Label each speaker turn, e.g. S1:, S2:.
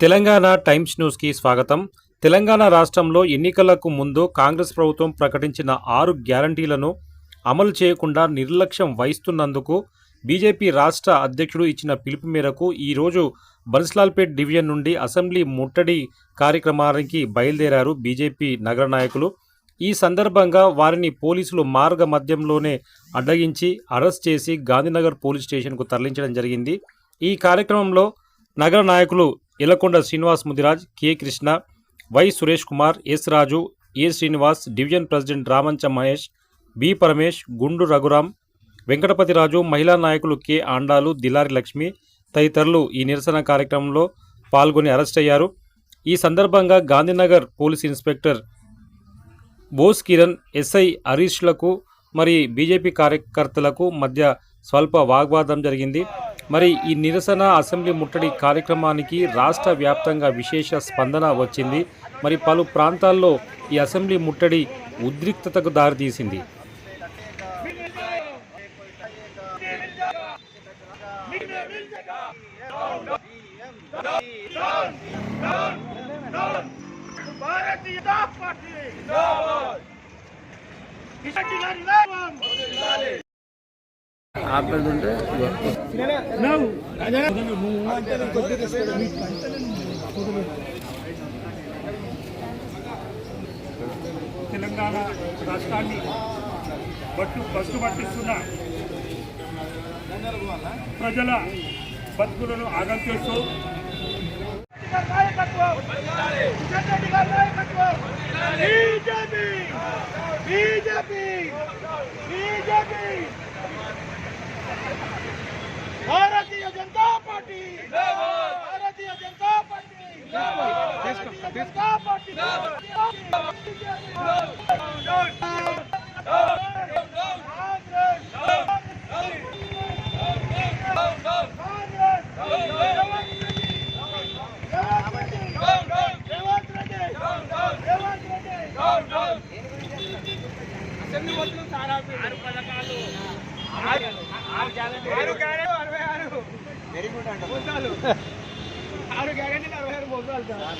S1: Telangana times న్యూస్కి స్వాగతం. తెలంగాణ రాష్ట్రంలో ఎన్నికలకు ముందు కాంగ్రెస్ ప్రభుత్వం ప్రకటించిన 6 గ్యారంటీలను అమలు చేయకుండా నిర్లక్ష్యం వహిస్తున్నందుకు బీజేపీ రాష్ట్ర అధ్యక్షుడు ఇచ్చిన పిలుపు మేరకు ఈరోజు బన్స్లాల్పేట్ డివిజన్ నుండి అసెంబ్లీ ముట్టడి కార్యక్రమానికి బయలుదేరారు బీజేపీ నగర నాయకులు. ఈ సందర్భంగా వారిని పోలీసులు మార్గ మధ్యంలోనే అడ్డగించి అరెస్ట్ చేసి గాంధీనగర్ పోలీస్ స్టేషన్కు తరలించడం జరిగింది. ఈ కార్యక్రమంలో నగర నాయకులు Elakonda Srinivas Mudiraj, K Krishna, Y Suresh Kumar, S Raju, A Srinivas, division president Ramancha Mahesh, B Paramesh, Gundu Raghuram, Venkatapathi Raju, మహిళా నాయకులు కె ఆండాలు, దిలారి లక్ష్మి తదితరులు ఈ నిరసన కార్యక్రమంలో పాల్గొని అరెస్ట్ అయ్యారు. ఈ సందర్భంగా Gandhinagar police inspector Bose Kiran, SI హరీష్లకు బీజేపీ కార్యకర్తలకు మధ్య స్వల్ప వాగ్వాదం జరిగింది. ఈ నిరసన అసెంబ్లీ ముట్టడి కార్యక్రమానికి రాష్ట్ర వ్యాప్తంగా విశేష స్పందన వచ్చింది. పలు ప్రాంతాల్లో ఈ అసెంబ్లీ ముట్టడి ఉద్రిక్తతకు దారితీసింది.
S2: తెలంగాణ రాష్ట్రాన్ని బస్సు పట్టిస్తున్న ప్రజల బతుకులను ఆగం చేస్తూ
S3: भारतीय जनता पार्टी भारतीय जनता पार्टी जनता पार्टी వెరీ గుడ్ అంట మోసాలు 6 గ్యారెంటీలు 66 మోసాలు సార్.